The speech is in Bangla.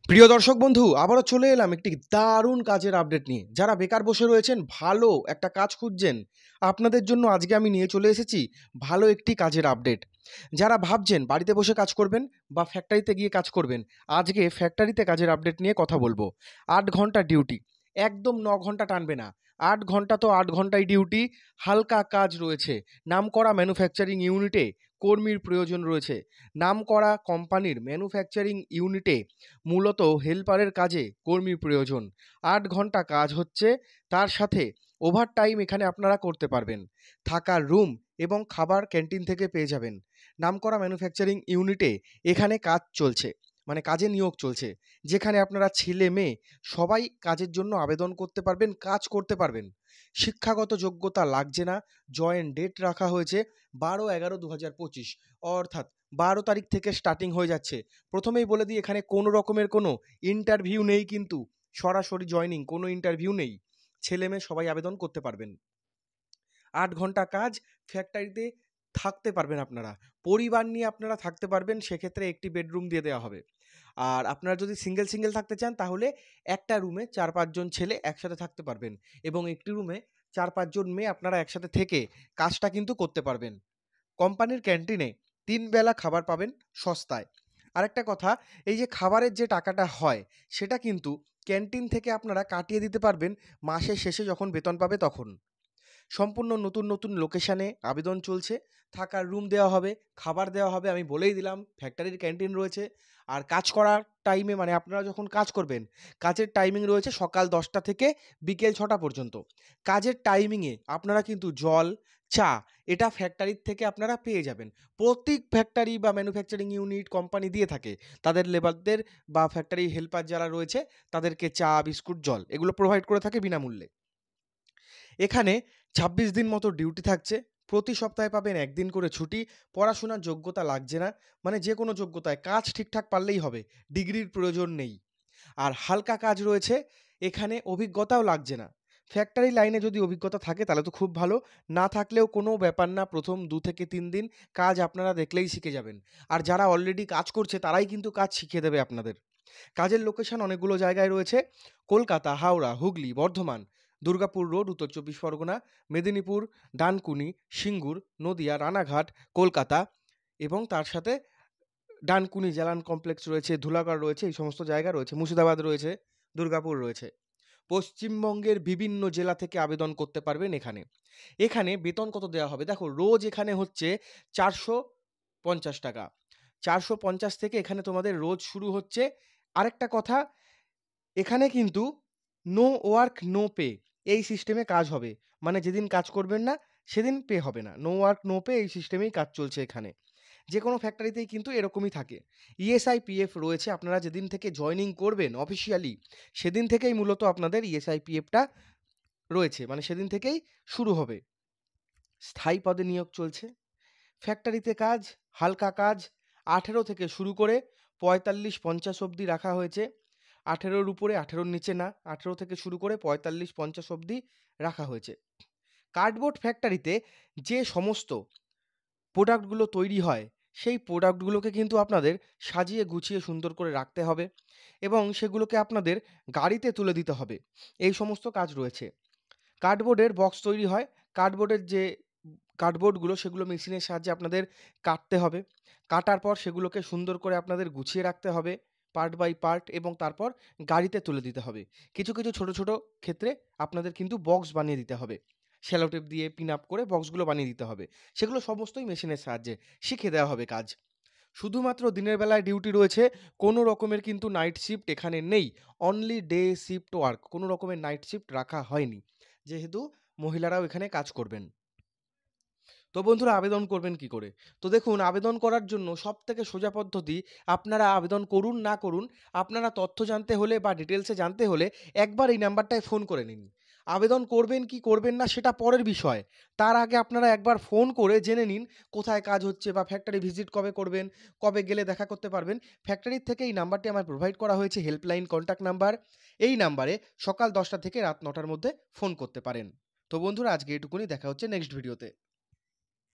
প্রিয় দর্শক বন্ধু, আবারও চলে এলাম একটি দারুণ কাজের আপডেট নিয়ে। যারা বেকার বসে রয়েছেন, ভালো একটা কাজ খুঁজছেন, আপনাদের জন্য আজকে আমি নিয়ে চলে এসেছি ভালো একটি কাজের আপডেট। যারা ভাবছেন বাড়িতে বসে কাজ করবেন বা ফ্যাক্টরিতে গিয়ে কাজ করবেন, আজকে ফ্যাক্টরিতে কাজের আপডেট নিয়ে কথা বলবো। 8 ঘন্টা ডিউটি, একদম 9 ঘন্টা টানবে না। 8 ঘন্টা তো 8 ঘন্টাই ডিউটি। হালকা কাজ রয়েছে। নামকরা ম্যানুফ্যাকচারিং ইউনিটে কর্মীর প্রয়োজন রয়েছে। নামকরা কোম্পানির ম্যানুফ্যাকচারিং ইউনিটে মূলত হেল্পারের কাজে কর্মীর প্রয়োজন। 8 ঘন্টা কাজ হচ্ছে, তার সাথে ওভারটাইম এখানে আপনারা করতে পারবেন। থাকার রুম এবং খাবার ক্যান্টিন থেকে পেয়ে যাবেন। নামকরা ম্যানুফ্যাকচারিং ইউনিটে এখানে কাজ চলছে, মানে কাজে নিয়োগ চলছে, যেখানে আপনারা ছেলে মেয়ে সবাই কাজের জন্য আবেদন করতে পারবেন, কাজ করতে পারবেন। শিক্ষাগত যোগ্যতা লাগছে না। জয়েন ডেট রাখা হয়েছে 12/11/2025, অর্থাৎ 12 তারিখ থেকে স্টার্টিং হয়ে যাচ্ছে। প্রথমেই বলে দিই, এখানে কোনো রকমের কোনো ইন্টারভিউ নেই, কিন্তু সরাসরি জয়নিং, কোনো ইন্টারভিউ নেই। ছেলে মেয়ে সবাই আবেদন করতে পারবেন। 8 ঘন্টা কাজ, ফ্যাক্টরিতে থাকতে পারবেন আপনারা। পরিবার নিয়ে আপনারা থাকতে পারবেন, সেক্ষেত্রে একটি বেডরুম দিয়ে দেওয়া হবে। আর আপনারা যদি সিঙ্গেল সিঙ্গেল থাকতে চান, তাহলে একটা রুমে 4-5 জন ছেলে একসাথে থাকতে পারবেন, এবং একটি রুমে 4-5 জন মেয়ে আপনারা একসাথে থেকে কাজটা কিন্তু করতে পারবেন। কোম্পানির ক্যান্টিনে 3 বেলা খাবার পাবেন সস্তায়। আরেকটা কথা, এই যে খাবারের যে টাকাটা হয়, সেটা কিন্তু ক্যান্টিন থেকে আপনারা কাটিয়ে দিতে পারবেন মাসের শেষে যখন বেতন পাবে তখন। সম্পূর্ণ নতুন নতুন লোকেশানে আবেদন চলছে। থাকার রুম দেওয়া হবে, খাবার দেওয়া হবে, আমি বলেই দিলাম ফ্যাক্টরির ক্যান্টিন রয়েছে। আর কাজ করার টাইমে, মানে আপনারা যখন কাজ করবেন, কাজের টাইমিং রয়েছে সকাল 10টা থেকে বিকেল 6টা পর্যন্ত। কাজের টাইমিংয়ে আপনারা কিন্তু জল, চা, এটা ফ্যাক্টরির থেকে আপনারা পেয়ে যাবেন। প্রত্যেক ফ্যাক্টরি বা ম্যানুফ্যাকচারিং ইউনিট কোম্পানি দিয়ে থাকে তাদের লেবারদের বা ফ্যাক্টরি হেল্পার যারা রয়েছে, তাদেরকে চা, বিস্কুট, জল এগুলো প্রোভাইড করে থাকে বিনামূল্যে। এখানে 26 দিন মতো ডিউটি থাকছে। প্রতি সপ্তাহে পাবেন 1 দিন করে ছুটি। পড়াশোনার যোগ্যতা লাগছে না, মানে যে কোনো যোগ্যতায় কাজ ঠিকঠাক পারলেই হবে, ডিগ্রির প্রয়োজন নেই। আর হালকা কাজ রয়েছে, এখানে অভিজ্ঞতাও লাগছে না। ফ্যাক্টরি লাইনে যদি অভিজ্ঞতা থাকে তাহলে তো খুব ভালো, না থাকলেও কোনো ব্যাপার না। প্রথম 2 থেকে 3 দিন কাজ আপনারা দেখলেই শিখে যাবেন। আর যারা অলরেডি কাজ করছে তারাই কিন্তু কাজ শিখিয়ে দেবে আপনাদের। কাজের লোকেশন অনেকগুলো জায়গায় রয়েছে: কলকাতা, হাওড়া, হুগলি, বর্ধমান, দুর্গাপুর রোড, উত্তর 24 পরগনা, মেদিনীপুর, ডানকুনি, সিঙ্গুর, নদিয়া, রানাঘাট, কলকাতা, এবং তার সাথে ডানকুনি জালান কমপ্লেক্স রয়েছে, ধুলাগড় রয়েছে, এই সমস্ত জায়গা রয়েছে, মুর্শিদাবাদ রয়েছে, দুর্গাপুর রয়েছে। পশ্চিমবঙ্গের বিভিন্ন জেলা থেকে আবেদন করতে পারবেন এখানে। এখানে বেতন কত দেওয়া হবে দেখো, রোজ এখানে হচ্ছে 450 টাকা। 450 থেকে এখানে তোমাদের রোজ শুরু হচ্ছে। আরেকটা কথা, এখানে কিন্তু নো ওয়ার্ক নো পে, এই সিস্টেমে কাজ হবে। মানে যেদিন কাজ করবেন না সেদিন পে হবে না। নো ওয়ার্ক নো পে, এই সিস্টেমেই কাজ চলছে এখানে। যে কোনো ফ্যাক্টরিতেই কিন্তু এরকমই থাকে। ইএসআই পিএফ রয়েছে, আপনারা যেদিন থেকে জয়নিং করবেন অফিসিয়ালি, সেদিন থেকেই মূলত আপনাদের ইএসআই পিএফটা রয়েছে, মানে সেদিন থেকেই শুরু হবে। স্থায়ী পদে নিয়োগ চলছে। ফ্যাক্টরিতে কাজ, হালকা কাজ, 18 থেকে শুরু করে 45-50 অবধি রাখা হয়েছে। 18-র উপরে, 18-র নিচে না। 18 থেকে শুরু করে 45-50 অবধি রাখা হয়েছে। কার্ডবোর্ড ফ্যাক্টরিতে যে সমস্ত প্রোডাক্টগুলো তৈরি হয়, সেই প্রোডাক্টগুলোকে কিন্তু আপনাদের সাজিয়ে গুছিয়ে সুন্দর করে রাখতে হবে, এবং সেগুলোকে আপনাদের গাড়িতে তুলে দিতে হবে। এই সমস্ত কাজ রয়েছে। কার্ডবোর্ডের বক্স তৈরি হয়। কার্ডবোর্ডের যে কার্ডবোর্ডগুলো, সেগুলো মেশিনের সাহায্যে আপনাদের কাটতে হবে। কাটার পর সেগুলোকে সুন্দর করে আপনাদের গুছিয়ে রাখতে হবে পার্ট বাই পার্ট, এবং তারপর গাড়িতে তুলে দিতে হবে। কিছু কিছু ছোট ছোট ক্ষেত্রে আপনাদের কিন্তু বক্স বানিয়ে দিতে হবে। শ্যালো টেপ দিয়ে পিন আপ করে বক্সগুলো বানিয়ে দিতে হবে। সেগুলো সমস্তই মেশিনের সাহায্যে শিখিয়ে দেওয়া হবে কাজ। শুধুমাত্র দিনের বেলায় ডিউটি রয়েছে, কোনো রকমের কিন্তু নাইট শিফট এখানে নেই। অনলি ডে শিফট ওয়ার্ক, কোনো রকমের নাইট শিফট রাখা হয়নি, যেহেতু মহিলারাও এখানে কাজ করবেন। তো বন্ধুরা, আবেদন করবেন কি করে? তো দেখুন, আবেদন করার জন্য সবথেকে সোজা পদ্ধতি, আপনারা আবেদন করুন না করুন, আপনারা তথ্য জানতে হলে বা ডিটেলসে জানতে হলে একবার এই নাম্বারটায় ফোন করে নিন। আবেদন করবেন কি করবেন না সেটা পরের বিষয়। তার আগে আপনারা একবার ফোন করে জেনে নিন কোথায় কাজ হচ্ছে, বা ফ্যাক্টরি ভিজিট কবে করবেন, কবে গেলে দেখা করতে পারবেন। ফ্যাক্টরির থেকে এই নাম্বারটি আমার প্রোভাইড করা হয়েছে, হেল্পলাইন কন্ট্যাক্ট নাম্বার। এই নাম্বারে সকাল 10টা থেকে রাত 9টার মধ্যে ফোন করতে পারেন। তো বন্ধুরা, আজকে এটুকুনি, দেখা হচ্ছে নেক্সট ভিডিওতে।